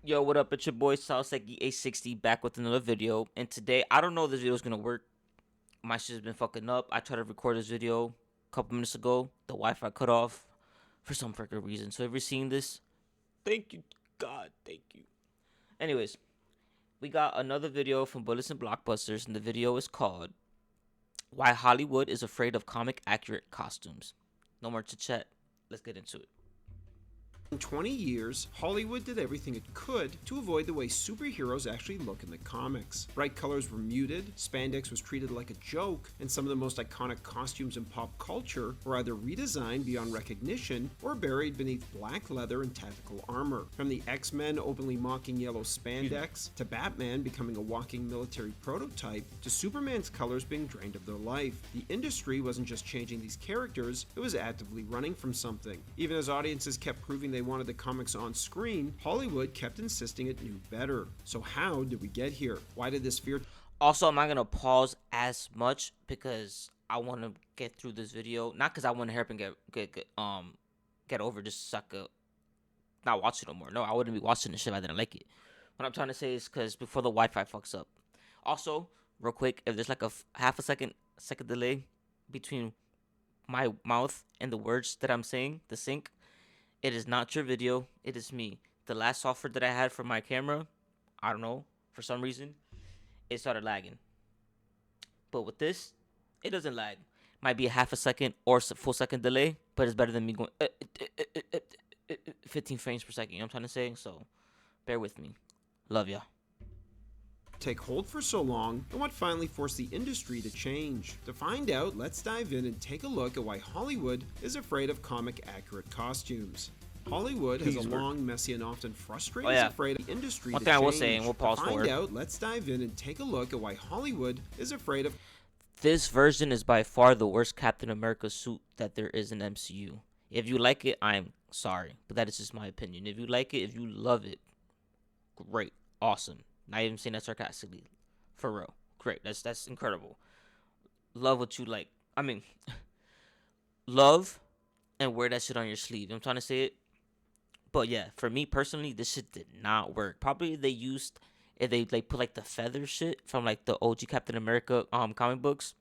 Yo, what up? It's your boy Salseki A60 back with another video. And today, I don't know if this video is gonna work. My shit's been fucking up. I tried to record this video a couple minutes ago. The Wi-Fi cut off for some freaking reason. So if you're seeing this, thank you, God, thank you. Anyways, we got another video from Bullets and Blockbusters, and the video is called "Why Hollywood is Afraid of Comic Accurate Costumes." No more chit chat. Let's get into it. In 20 years, Hollywood did everything it could to avoid the way superheroes actually look in the comics. Bright colors were muted, spandex was treated like a joke, and some of the most iconic costumes in pop culture were either redesigned beyond recognition or buried beneath black leather and tactical armor. From the X-Men openly mocking yellow spandex, to Batman becoming a walking military prototype, to Superman's colors being drained of their life. The industry wasn't just changing these characters, it was actively running from something. Even as audiences kept proving they wanted the comics on screen, Hollywood kept insisting it knew better. So how did we get here? Why did this fear... Also, I'm not gonna pause as much because I want to get through this video. Not because I want to help and get over just so I could not watch it no more. No, I wouldn't be watching this shit if I didn't like it. What I'm trying to say is because before the Wi-Fi fucks up. Also, real quick, if there's like a half a second delay between my mouth and the words that I'm saying, the sync, it is not your video. It is me. The last software that I had for my camera, I don't know, for some reason, it started lagging. But with this, it doesn't lag. Might be a half a second or full second delay, but it's better than me going 15 frames per second. You know what I'm trying to say? So, bear with me. Love ya. take hold for so long, and what finally forced the industry to change. To find out, let's dive in and take a look at why Hollywood is afraid of comic-accurate costumes. Hollywood has a long, messy, and often frustrating afraid of the industry One to thing change. I will say, and we'll pause to for find it. out, let's dive in and take a look at why Hollywood is afraid of... This version is by far the worst Captain America suit that there is in MCU. If you like it, I'm sorry, but that is just my opinion. If you like it, if you love it, great, awesome. Not even saying that sarcastically, for real, great. That's incredible. Love what you like. I mean, love and wear that shit on your sleeve. I'm trying to say it, but yeah, for me personally, this shit did not work. Probably if they like put like the feather shit from like the OG Captain America comic books,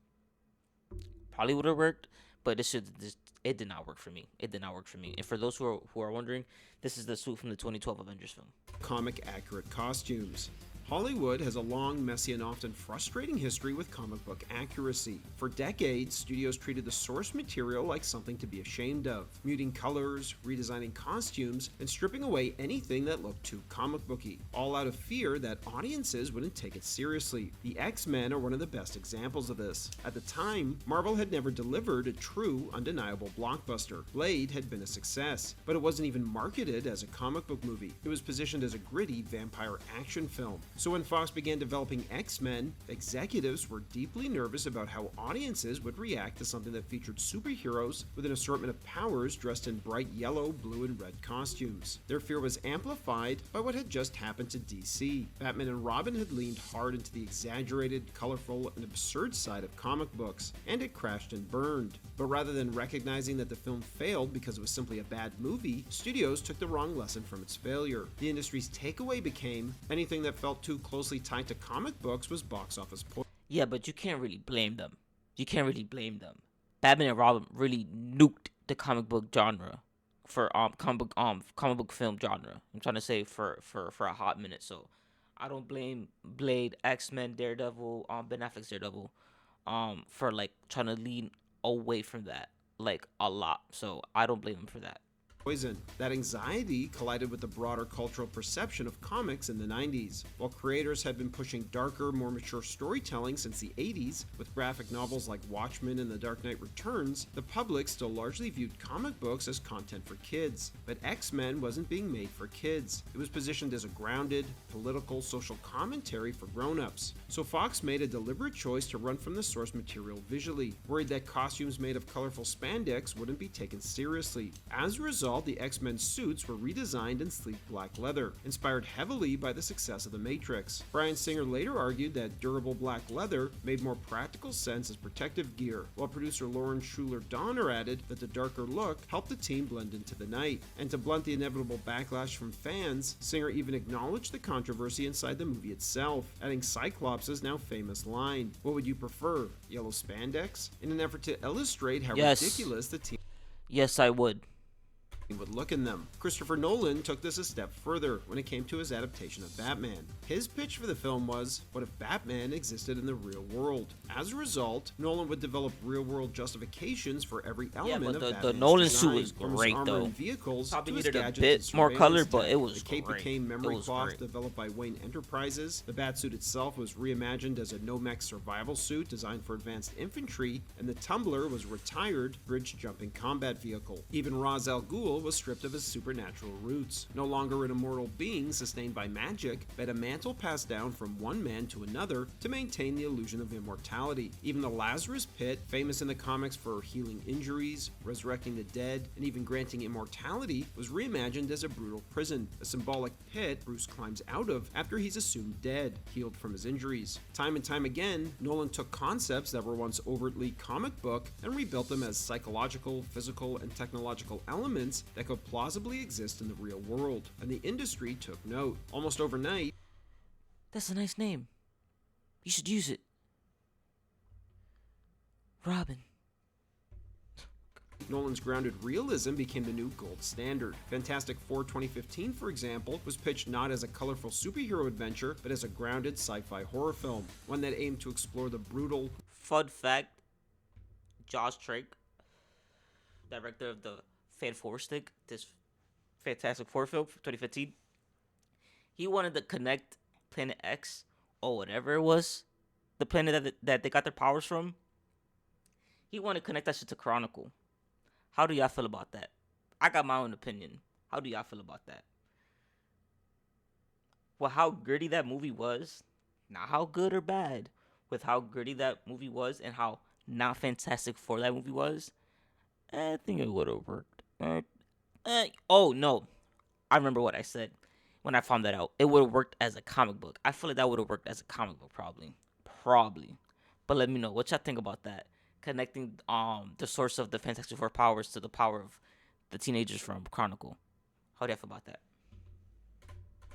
probably would have worked. But it did not work for me. It did not work for me. And for those who are wondering, this is the suit from the 2012 Avengers film. Comic-accurate costumes. Hollywood has a long, messy, and often frustrating history with comic book accuracy. For decades, studios treated the source material like something to be ashamed of, muting colors, redesigning costumes, and stripping away anything that looked too comic booky, all out of fear that audiences wouldn't take it seriously. The X-Men are one of the best examples of this. At the time, Marvel had never delivered a true, undeniable blockbuster. Blade had been a success, but it wasn't even marketed as a comic book movie. It was positioned as a gritty vampire action film. So when Fox began developing X-Men, executives were deeply nervous about how audiences would react to something that featured superheroes with an assortment of powers dressed in bright yellow, blue, and red costumes. Their fear was amplified by what had just happened to DC. Batman and Robin had leaned hard into the exaggerated, colorful, and absurd side of comic books, and it crashed and burned. But rather than recognizing that the film failed because it was simply a bad movie, studios took the wrong lesson from its failure. The industry's takeaway became anything that felt too closely tied to comic books was box office poison. Yeah, but you can't really blame them. Batman and Robin really nuked the comic book genre for comic book film genre. I'm trying to say for a hot minute. So I don't blame Blade, X-Men, Daredevil, Ben Affleck's Daredevil, for like trying to lean away from that like a lot. So I don't blame them for that. That anxiety collided with the broader cultural perception of comics in the 90s. While creators had been pushing darker, more mature storytelling since the 80s, with graphic novels like Watchmen and The Dark Knight Returns, the public still largely viewed comic books as content for kids. But X-Men wasn't being made for kids. It was positioned as a grounded, political, social commentary for grown-ups. So Fox made a deliberate choice to run from the source material visually, worried that costumes made of colorful spandex wouldn't be taken seriously. As a result, result, the X-Men suits were redesigned in sleek black leather, inspired heavily by the success of The Matrix. Bryan Singer later argued that durable black leather made more practical sense as protective gear, while producer Lauren Schuler-Donner added that the darker look helped the team blend into the night. And to blunt the inevitable backlash from fans, Singer even acknowledged the controversy inside the movie itself, adding Cyclops' now famous line, "What would you prefer, yellow spandex?" in an effort to illustrate how Yes. ridiculous the team Yes, I would. would look in them. Christopher Nolan took this a step further when it came to his adaptation of Batman. His pitch for the film was, what if Batman existed in the real world? As a result, Nolan would develop real-world justifications for every element of the Batman's Nolan design, suit was from his great, armor though. and vehicles Probably to his needed a gadgets bit and more color, surveillance but tech. it was The cape great. became It memory was cloth great. developed by Wayne Enterprises. The Batsuit itself was reimagined as a no-mech survival suit designed for advanced infantry, and the Tumbler was a retired bridge-jumping combat vehicle. Even Ra's al Ghul was stripped of his supernatural roots. No longer an immortal being sustained by magic, but a mantle passed down from one man to another to maintain the illusion of immortality. Even the Lazarus Pit, famous in the comics for healing injuries, resurrecting the dead, and even granting immortality, was reimagined as a brutal prison, a symbolic pit Bruce climbs out of after he's assumed dead, healed from his injuries. Time and time again, Nolan took concepts that were once overtly comic book and rebuilt them as psychological, physical, and technological elements that could plausibly exist in the real world, and the industry took note. Almost overnight, That's a nice name. You should use it. Robin. Nolan's grounded realism became the new gold standard. Fantastic Four 2015, for example, was pitched not as a colorful superhero adventure, but as a grounded sci-fi horror film, one that aimed to explore the brutal, Fun fact: Josh Trank, director of the Fantastic, this Fantastic Four film from 2015, he wanted to connect Planet X or whatever it was, the planet that they got their powers from. He wanted to connect that shit to Chronicle. How do y'all feel about that? I got my own opinion. How do y'all feel about that? Well, how gritty that movie was, not how good or bad, with how gritty that movie was and how not Fantastic Four that movie was, I think it would have worked. Oh no, I remember what I said when I found that out. It would have worked as a comic book. I feel like that would have worked as a comic book, probably. But let me know what y'all think about that. Connecting the source of the Fantastic Four powers to the power of the teenagers from Chronicle. How do you feel about that?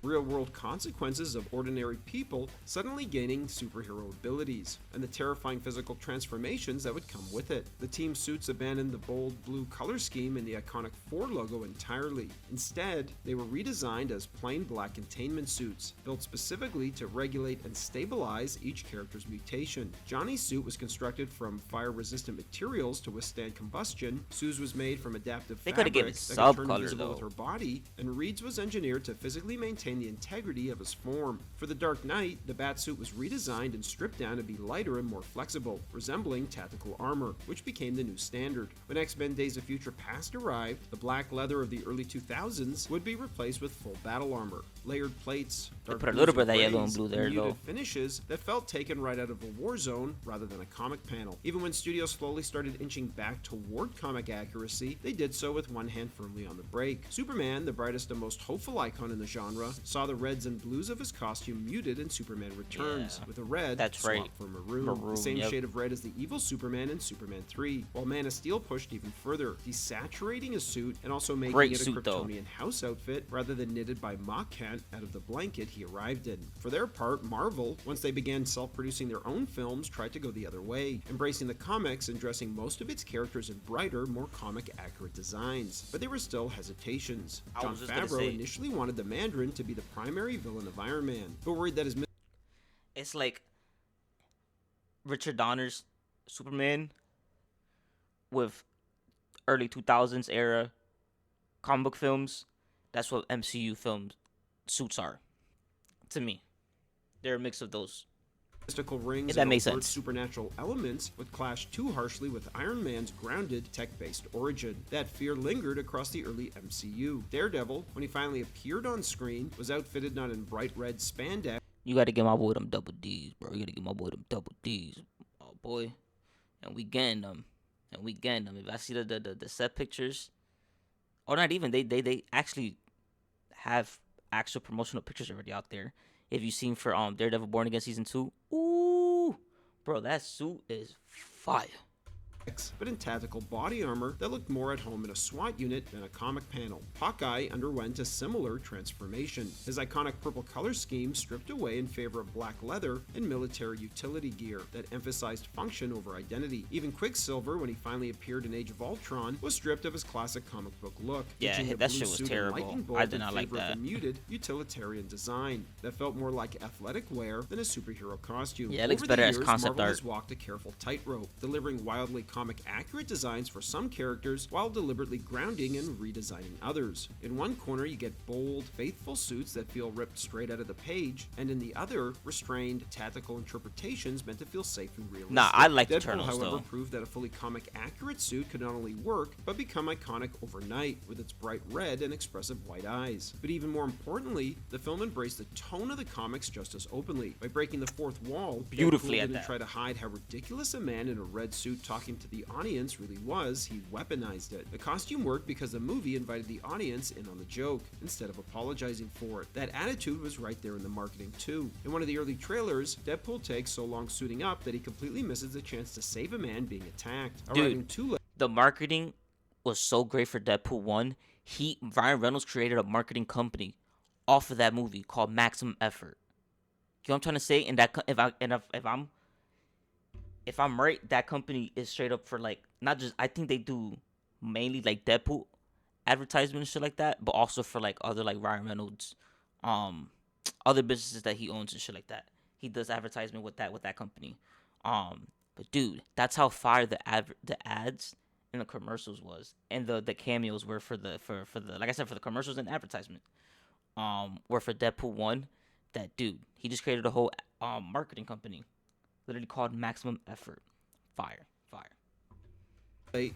real-world consequences of ordinary people suddenly gaining superhero abilities, and the terrifying physical transformations that would come with it. The team suits abandoned the bold blue color scheme and the iconic Ford logo entirely. Instead, they were redesigned as plain black containment suits, built specifically to regulate and stabilize each character's mutation. Johnny's suit was constructed from fire-resistant materials to withstand combustion. Sue's was made from adaptive They coulda fabric given that could sub turn color, invisible with though. her body, and Reed's was engineered to physically maintain the integrity of his form. For the Dark Knight, the Batsuit was redesigned and stripped down to be lighter and more flexible, resembling tactical armor, which became the new standard. When X-Men Days of Future Past arrived, the black leather of the early 2000s would be replaced with full battle armor, layered plates, dark put a blues little bit and of that yellow and grays, blue there, muted though. finishes that felt taken right out of a war zone rather than a comic panel. Even when studios slowly started inching back toward comic accuracy, they did so with one hand firmly on the brake. Superman, the brightest and most hopeful icon in the genre, saw the reds and blues of his costume muted in Superman Returns, Yeah, with a red that's swapped right. for maroon, Maroon, the same yep. shade of red as the evil Superman in Superman 3, while Man of Steel pushed even further, desaturating his suit and also making Great it a suit, though. Kryptonian house outfit rather than knitted by Ma Kent out of the blanket he arrived in. For their part, Marvel, once they began self-producing their own films, tried to go the other way, embracing the comics and dressing most of its characters in brighter, more comic-accurate designs. But there were still hesitations. I Jon was just gonna Favreau say. initially wanted the Mandarin to be the primary villain of Iron Man, but worried that his It's like Richard Donner's Superman with early 2000s era comic book films. That's what MCU films suits are to me. They're a mix of those. mystical rings If that and makes overt sense. supernatural elements would clash too harshly with Iron Man's grounded, tech-based origin. That fear lingered across the early MCU. Daredevil, when he finally appeared on screen, was outfitted not in bright red spandex, You gotta get my boy them double D's, bro. You gotta get my boy them double D's, oh boy. And we getting them, If I see the set pictures or not even. They actually have actual promotional pictures already out there. If you've seen for Daredevil Born Again season 2, ooh, bro, that suit is fire. But in tactical body armor that looked more at home in a SWAT unit than a comic panel. Hawkeye underwent a similar transformation. His iconic purple color scheme stripped away in favor of black leather and military utility gear that emphasized function over identity. Even Quicksilver, when he finally appeared in Age of Ultron, was stripped of his classic comic book look. Yeah, that shit was terrible. I did not like that. A muted utilitarian design that felt more like athletic wear than a superhero costume. Yeah, it looks better as concept Marvel art. has walked a careful tightrope, delivering wildly comic accurate designs for some characters while deliberately grounding and redesigning others. In one corner you get bold, faithful suits that feel ripped straight out of the page, and in the other, restrained, tactical interpretations meant to feel safe and realistic. Nah, I like Deadpool, Eternals however, though. proved that a fully comic accurate suit could not only work, but become iconic overnight with its bright red and expressive white eyes. But even more importantly, the film embraced the tone of the comics just as openly. By breaking the fourth wall, Beautifully Deadpool at didn't that. try to hide how ridiculous a man in a red suit talking to the audience really was, he weaponized it. The costume worked because the movie invited the audience in on the joke, instead of apologizing for it. That attitude was right there in the marketing too. In one of the early trailers, Deadpool takes so long suiting up that he completely misses the chance to save a man being attacked. Arriving too late. The marketing was so great for Deadpool 1. Ryan Reynolds created a marketing company off of that movie called Maximum Effort. You know what I'm trying to say? And that if I'm right, that company is straight up for like not just, I think they do mainly like Deadpool advertisement and shit like that, but also for like other like Ryan Reynolds, other businesses that he owns and shit like that. He does advertisement with that company. But dude, that's how fire the ads and the commercials was, and the cameos were for the like I said, for the commercials and advertisement. Were for Deadpool 1. That dude, he just created a whole marketing company, literally called Maximum Effort. Fire.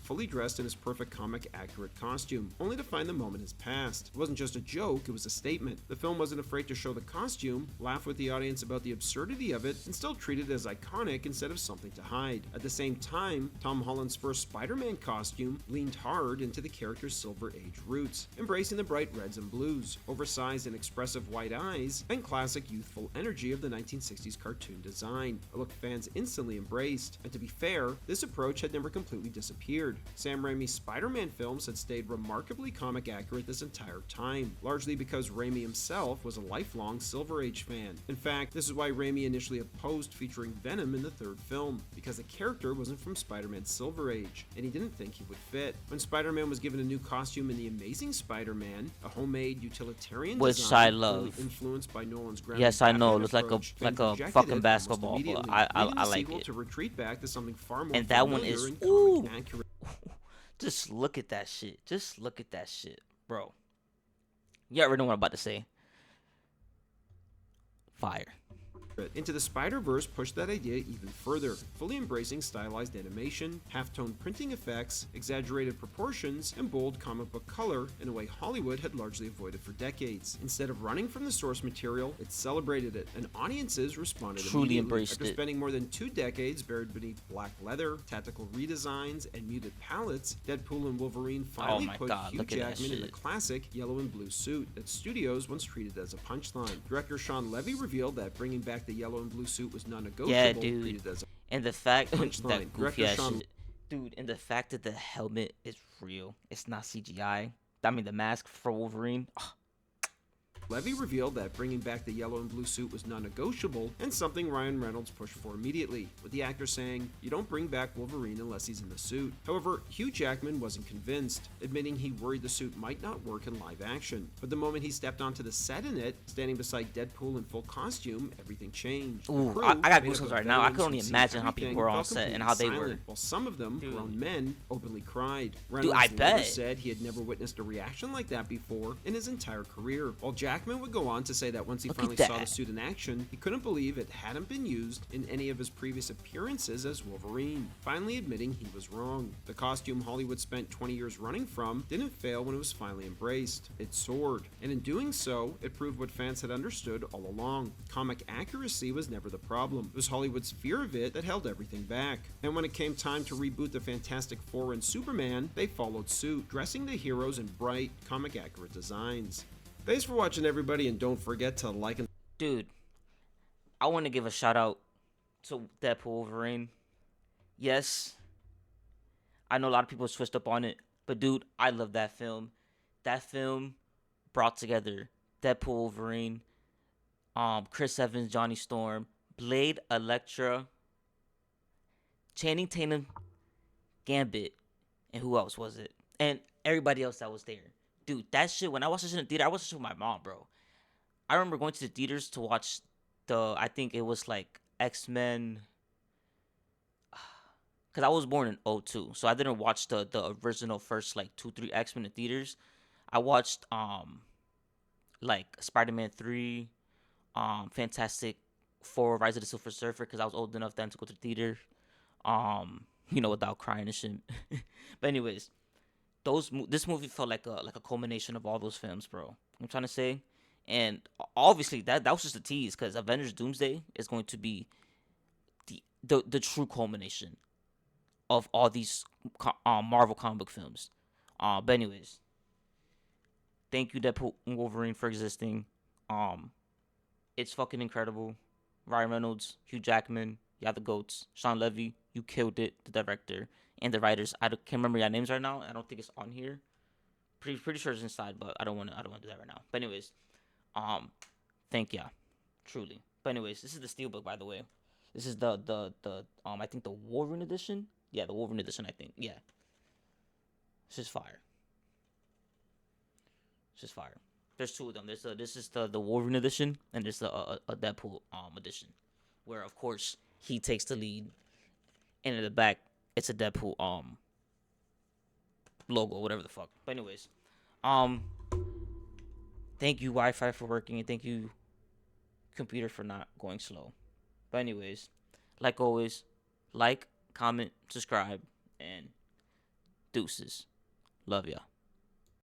Fully dressed in his perfect comic accurate costume, only to find the moment has passed. It wasn't just a joke, it was a statement. The film wasn't afraid to show the costume, laugh with the audience about the absurdity of it, and still treat it as iconic instead of something to hide. At the same time, Tom Holland's first Spider-Man costume leaned hard into the character's Silver Age roots, embracing the bright reds and blues, oversized and expressive white eyes, and classic youthful energy of the 1960s cartoon design, a look fans instantly embraced. And to be fair, this approach had never completely disappeared. Sam Raimi's Spider-Man films had stayed remarkably comic accurate this entire time, largely because Raimi himself was a lifelong Silver Age fan. In fact, this is why Raimi initially opposed featuring Venom in the third film, because the character wasn't from Spider-Man's Silver Age, and he didn't think he would fit. When Spider-Man was given a new costume in The Amazing Spider-Man, a homemade utilitarian Which design I love. influenced by Nolan's groundbreaking Yes, I know. It looks approach, like fans a rejected fucking it basketball, almost but immediately, I leading the like sequel it. to retreat back to something far more And that one familiar is and ooh. comic accurate. Just look at that shit. Just look at that shit, bro. You already know what I'm about to say. Fire. Into the Spider-Verse pushed that idea even further, fully embracing stylized animation, half-tone printing effects, exaggerated proportions, and bold comic book color in a way Hollywood had largely avoided for decades. Instead of running from the source material, it celebrated it, and audiences responded Truly immediately. embraced After it. spending more than 2 decades buried beneath black leather, tactical redesigns, and muted palettes, Deadpool and Wolverine finally my put God, Hugh look at that Jackman in the shit. classic yellow and blue suit that studios once treated as a punchline. Director Sean Levy revealed that bringing back the yellow and blue suit was non-negotiable. Yeah, dude. treated as a And the fact Punchline. that goofy Director ass Sean- shit. Dude, and the fact that the helmet is real. It's not CGI. I mean, the mask for Wolverine. Levy revealed that bringing back the yellow and blue suit was non-negotiable and something Ryan Reynolds pushed for immediately, with the actor saying, "You don't bring back Wolverine unless he's in the suit." However, Hugh Jackman wasn't convinced, admitting he worried the suit might not work in live action. But the moment he stepped onto the set in it, standing beside Deadpool in full costume, everything changed. The Ooh, crew, I got made up goosebumps of right now. I veterans can only who'd seen imagine how everything, people were on fell set and completely how they silent, were. while some of them, Dude. grown men, openly cried. I later bet. said he had never witnessed a reaction like that before in his entire career, while Jackman Jackman would go on to say that once he Look finally at saw the that. suit in action, he couldn't believe it hadn't been used in any of his previous appearances as Wolverine, finally admitting he was wrong. The costume Hollywood spent 20 years running from didn't fail when it was finally embraced. It soared, and in doing so, it proved what fans had understood all along. Comic accuracy was never the problem. It was Hollywood's fear of it that held everything back. And when it came time to reboot the Fantastic Four and Superman, they followed suit, dressing the heroes in bright, comic accurate designs. Thanks for watching, everybody, and don't forget to like and Dude, I want to give a shout out to Deadpool Wolverine. Yes, I know a lot of people switched up on it, but dude, I love that film. That film brought together Deadpool Wolverine, Chris Evans, Johnny Storm, Blade, Elektra, Channing Tatum, Gambit, and who else was it? And everybody else that was there. Dude, that shit, when I watched this in the theater, I watched this with my mom, bro. I remember going to the theaters to watch I think it was like X-Men, because I was born in '02, so I didn't watch the original first like 2 3 X-Men in theaters. I watched like Spider-Man 3, Fantastic Four, Rise of the Silver Surfer, because I was old enough then to go to the theater, without crying and shit. But anyways, this movie felt like a culmination of all those films, bro. I'm trying to say, and obviously that was just a tease, because Avengers Doomsday is going to be the true culmination of all these Marvel comic book films. But anyways, thank you Deadpool and Wolverine for existing. It's fucking incredible. Ryan Reynolds, Hugh Jackman, yeah, the goats. Sean Levy, you killed it. The director and the writers. Can't remember your names right now. I don't think it's on here. Pretty sure it's inside, but I don't want to do that right now. But anyways, thank ya, truly. But anyways, this is the Steelbook, by the way. This is the I think the Wolverine edition. Yeah, the Wolverine edition. I think. Yeah, it's just fire. It's just fire. There's two of them. This is the Wolverine edition, and there's the a Deadpool edition, where of course he takes the lead, and in the back it's a Deadpool logo, whatever the fuck. But anyways, um, thank you Wi-Fi for working, and thank you computer for not going slow. But anyways, like always, like, comment, subscribe, and deuces. Love ya.